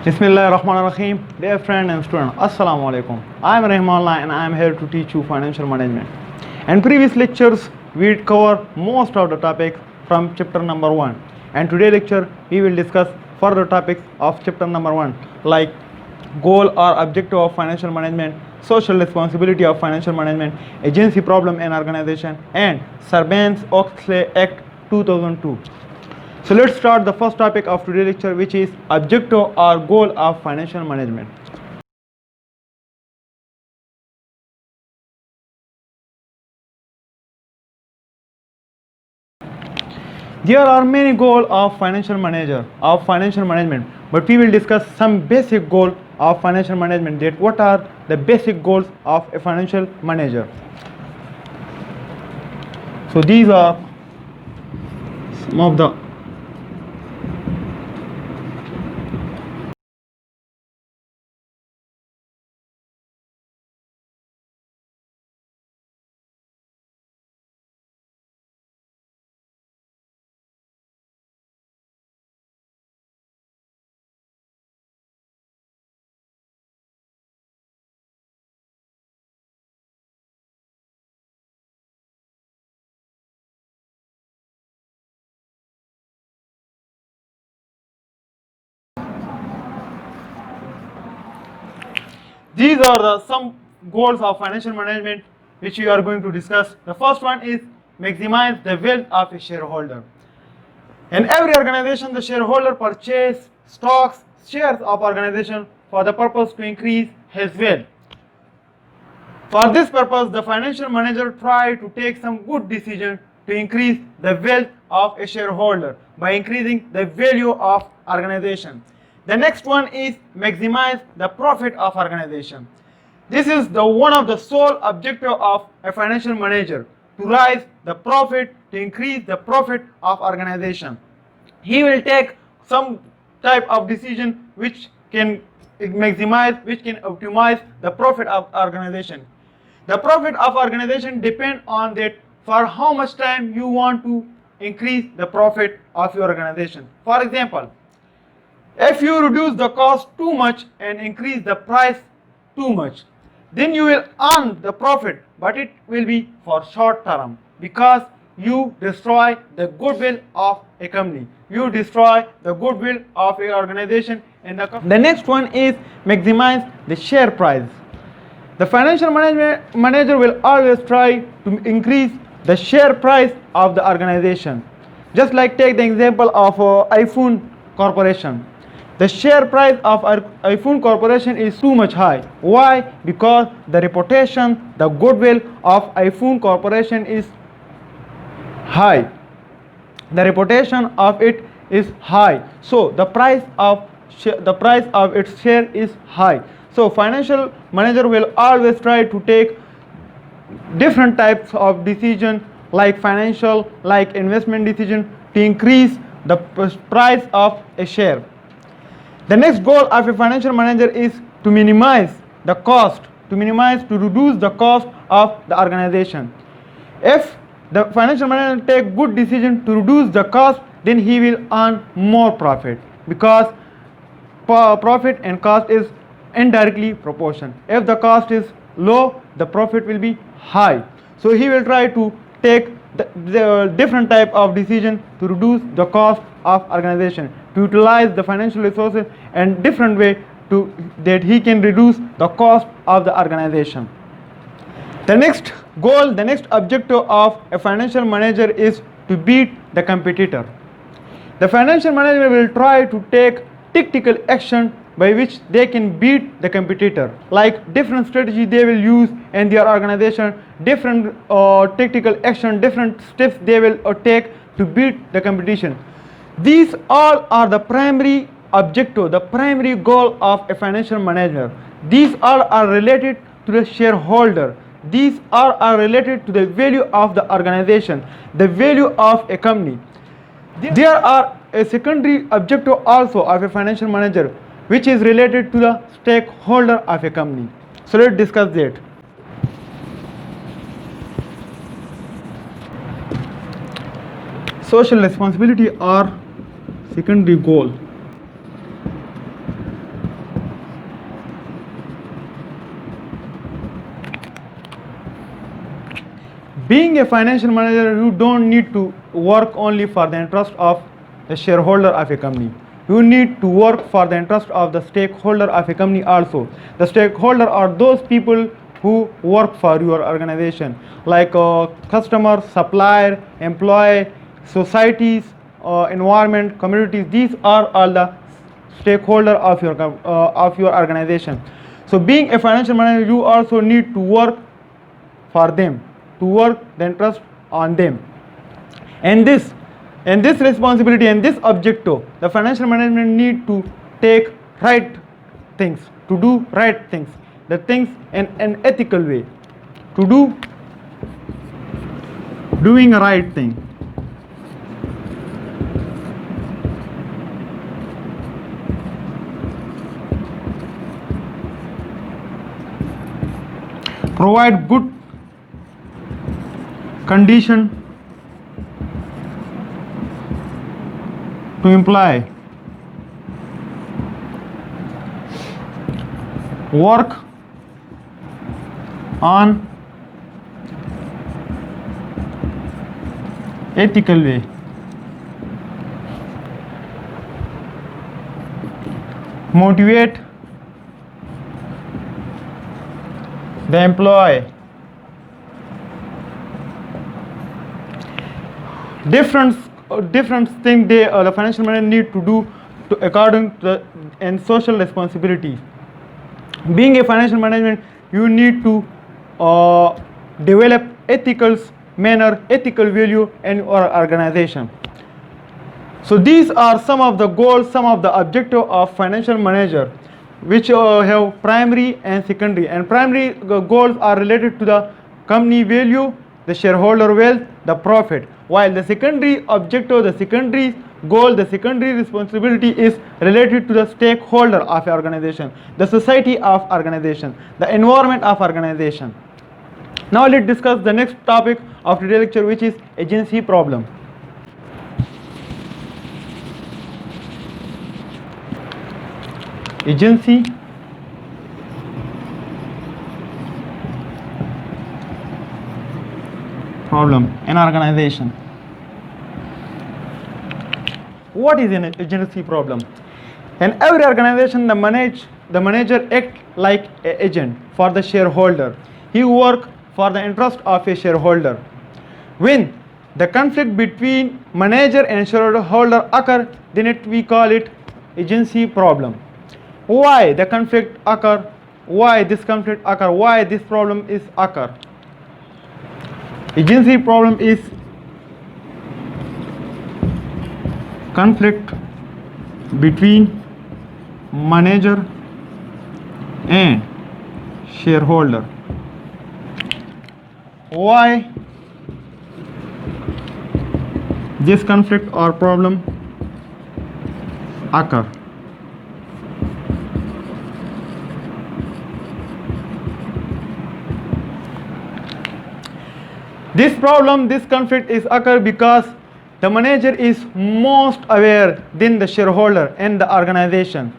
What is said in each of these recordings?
Bismillahirrahmanirrahim. Dear friend and student, Assalamu alaikum. I am Rehman and I am here to teach you financial management. In previous lectures, we cover most of the topics from chapter number 1. And today lecture, we will discuss further topics of chapter number 1 like goal or objective of financial management, social responsibility of financial management, agency problem in organization, and Sarbanes-Oxley Act 2002. So let's start the first topic of today's lecture, which is objective or goal of financial management. There are many goals of financial management, but we will discuss some basic goals of financial management. That what are the basic goals of a financial manager? So these are some of the These are the some goals of financial management which we are going to discuss. The first one is maximize the wealth of a shareholder. In every organization, the shareholder purchase stocks, shares of organization for the purpose to increase his wealth. For this purpose, the financial manager try to take some good decision to increase the wealth of a shareholder by increasing the value of organization. The next one is maximize the profit of organization. This is the one of the sole objective of a financial manager, to raise the profit, to increase the profit of organization. He will take some type of decision which can maximize, which can optimize the profit of organization. The profit of organization depend on that for how much time you want to increase the profit of your organization. For example, if you reduce the cost too much and increase the price too much, then you will earn the profit, but it will be for short term because you destroy the goodwill of a company. You destroy the goodwill of a organization in the company. The next one is maximize the share price. The financial manager will always try to increase the share price of the organization. Just like take the example of iPhone Corporation. The share price of iPhone Corporation is too much high. Why? Because the reputation, the goodwill of iPhone Corporation is high. The reputation of it is high. So the price of its share is high. So financial manager will always try to take different types of decision, like financial, like investment decision, to increase the price of a share. The next goal of a financial manager is to minimize the cost, to reduce the cost of the organization. If the financial manager take good decision to reduce the cost, then he will earn more profit, because profit and cost is indirectly proportional. If the cost is low, the profit will be high. So he will try to take the different type of decision to reduce the cost of organization, to utilize the financial resources in different way to that he can reduce the cost of the organization. The next goal, the next objective of a financial manager is to beat the competitor. The financial manager will try to take tactical action by which they can beat the competitor, like different strategy they will use in their organization, different tactical action, different steps they will take to beat the competition. These all are the primary objective, the primary goal of a financial manager. These all are related to the shareholder. These all are related to the value of the organization, the value of a company. There are a secondary objective also of a financial manager, which is related to the stakeholder of a company. So let's discuss that. Social responsibility or secondary goal. Being a financial manager, you don't need to work only for the interest of the shareholder of a company. You need to work for the interest of the stakeholder of a company also. The stakeholder are those people who work for your organization, like customer, supplier, employee, societies, environment, communities. These are all the stakeholder of your organization. So being a financial manager, you also need to work for them, to work the interest on them. And this responsibility and this objective, the financial management need to take right things, to do right things, the things in an ethical way, to doing a right thing. Provide good condition to employ, work on ethical way, motivate the employee. Different thing the financial manager need to do according to the and social responsibilities. Being a financial management, you need to develop ethical manner, ethical value in your organization. So these are some of the goals, some of the objective of financial manager, which have primary and secondary. And primary goals are related to the company value, the shareholder wealth, the profit. While the secondary objective, the secondary goal, the secondary responsibility is related to the stakeholder of organization, the society of organization, the environment of organization. Now let's discuss the next topic of today's lecture, which is agency problem. Agency problem in organization. What is an agency problem? In every organization, the manager acts like an agent for the shareholder. He works for the interest of a shareholder. When the conflict between manager and shareholder occur, then we call it agency problem. Why the conflict occur? Why this conflict occur? Why this problem is occur? Agency problem is conflict between manager and shareholder. Why this conflict or problem occur? This problem, this conflict is occur because the manager is most aware than the shareholder and the organization.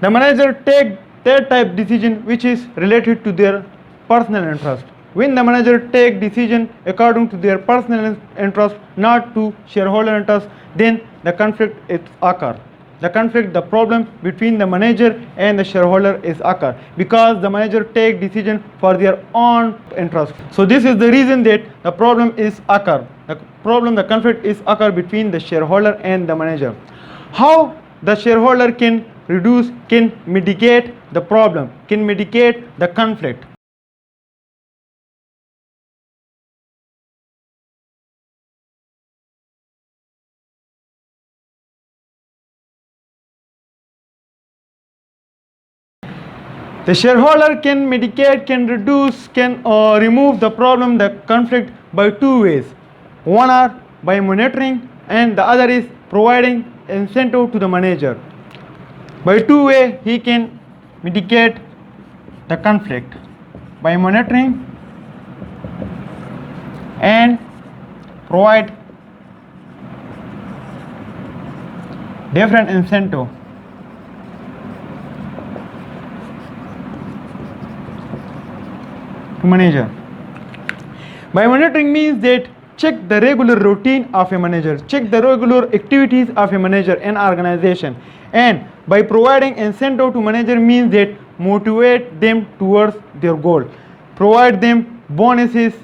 The manager take that type decision which is related to their personal interest. When the manager take decision according to their personal interest, not to shareholder interest, then the conflict is occur. The conflict, the problem between the manager and the shareholder is occur because the manager take decision for their own interest. So this is the reason that the problem is occur. The conflict is occur between the shareholder and the manager. How the shareholder can reduce, can mitigate the problem, can mitigate the conflict? The shareholder can mitigate, can reduce, can remove the problem, the conflict by two ways. One are by monitoring and the other is providing incentive to the manager. By two ways he can mitigate the conflict, by monitoring and provide different incentive to manager. By monitoring means that check the regular routine of a manager, check the regular activities of a manager and organization. And by providing incentive to manager means that motivate them towards their goal. Provide them bonuses,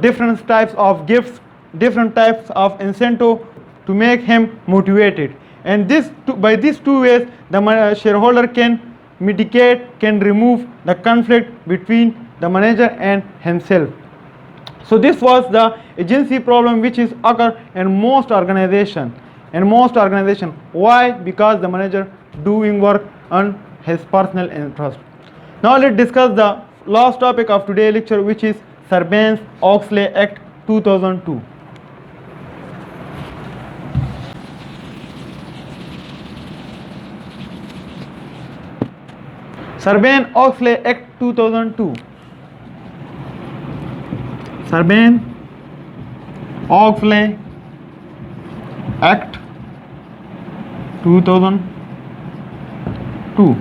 different types of gifts, different types of incentive to make him motivated. And by these two ways, the shareholder can mitigate, can remove the conflict between the manager and himself. So this was the agency problem which is occur in most organization. Why? Because the manager doing work on his personal interest. Now let's discuss the last topic of today's lecture, which is Sarbanes-Oxley Act 2002. Sarbanes-Oxley Act 2002. Sarbanes-Oxley Act 2002.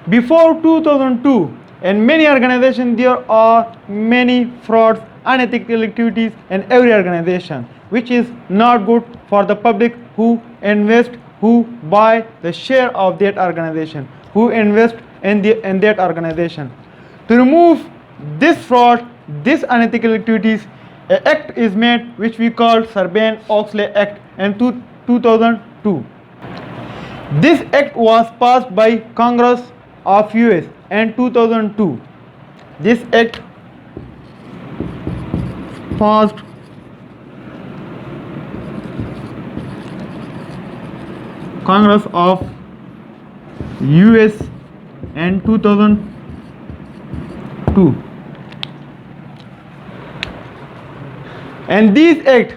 Before 2002, in many organizations there are many frauds, unethical activities in every organization, which is not good for the public who invest, who buy the share of that organization, who invest in that organization. To remove this fraud, this unethical activities, an act is made which we call Sarbanes-Oxley Act in 2002. This act was passed by Congress of US in 2002. This act passed Congress of US in 2002. And these act,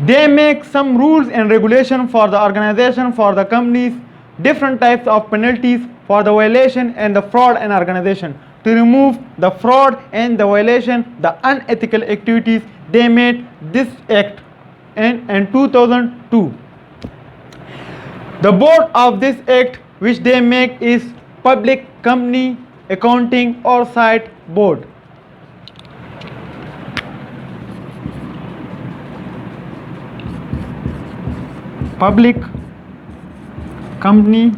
they make some rules and regulation for the organization, for the companies, different types of penalties for the violation and the fraud in organization. To remove the fraud and the violation, the unethical activities, they made this act in 2002. The board of this act which they make is Public Company Accounting Oversight Board. Public Company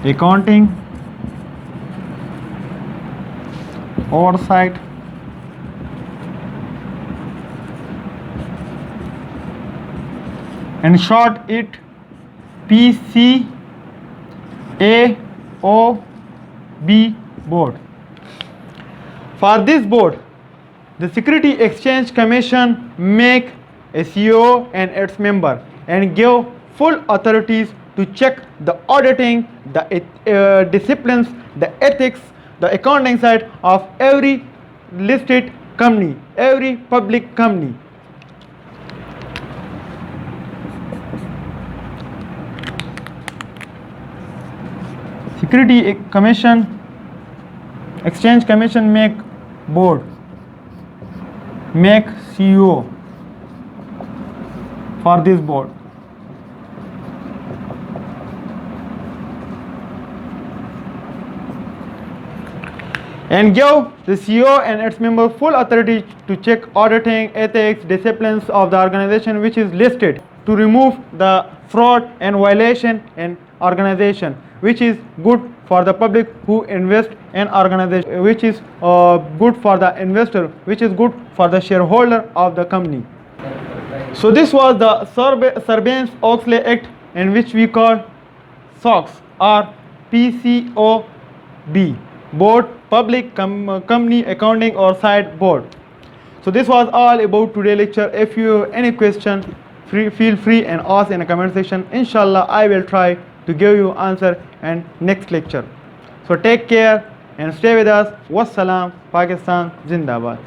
Accounting Oversight and short it PCAOB board. For this board, the Security Exchange Commission make a CEO and its member and give full authorities to check the auditing, the disciplines, the ethics, the accounting side of every listed company, every public company. Security Commission, Exchange Commission make board, make CEO for this board. And give the CEO and its member full authority to check auditing, ethics, disciplines of the organization which is listed, to remove the fraud and violation in organization, which is good for the public who invest in organization, which is good for the investor, which is good for the shareholder of the company. So this was the Sarbanes-Oxley Act, in which we call SOX or PCOB, Board, Public Company Accounting Oversight Board. So this was all about today's lecture. If you have any question, feel free and ask in the comment section. Inshallah, I will try to give you answer in next lecture. So take care and stay with us. Wassalam, Pakistan Zindabad.